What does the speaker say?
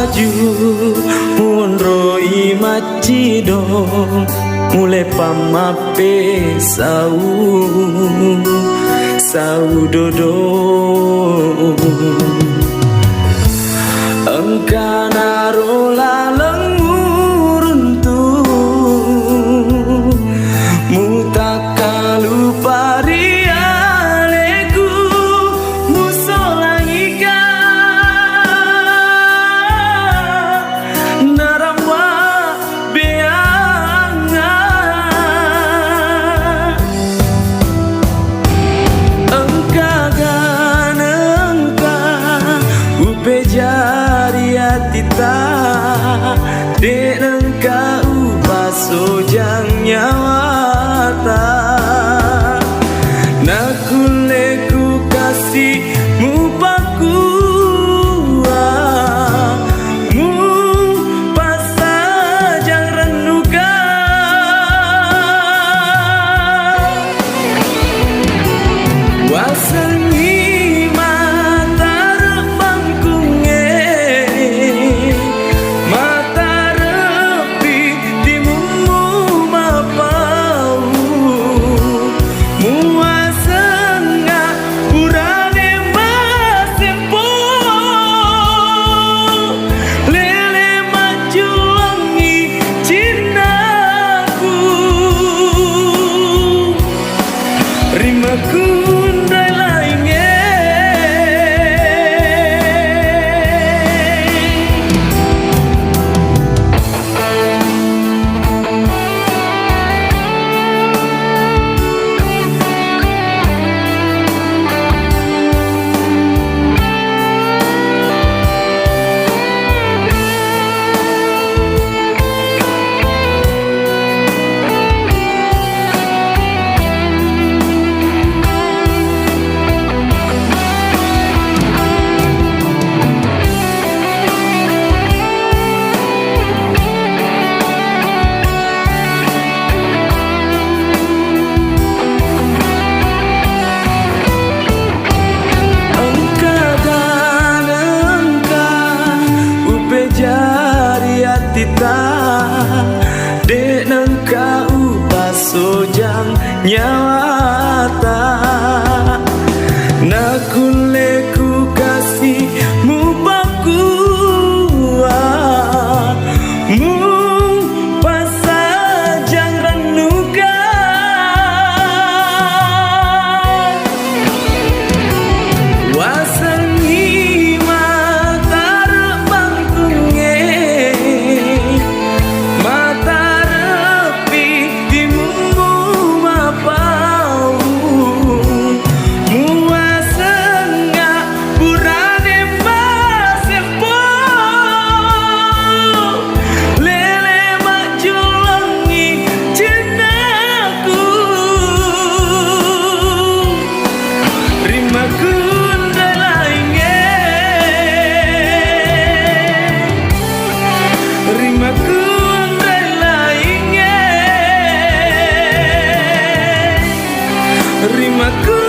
maju munroi macido mulai pamape sau dodo engkana rola lenguruntu mutakalu parialeku musolangika naramba beanga engka ganengka upejari atita denengka upasojang nyawata nakuleku kasih mupakua mu pasajang renuga wasengi mata repangkunge mata repi timumu mapau muasenga urane masempo lele majuangi cinaku rimaku ndai lainge jari atita dek nengka upasojang nyawata nakuleku kasih mupakua mu pasajang renuga wasengi mata repangkunge mata repi timumu mapau muasenga purane masempo lele majulangi cinaku rimaku ndai lainge rimaku ndai lainge rimaku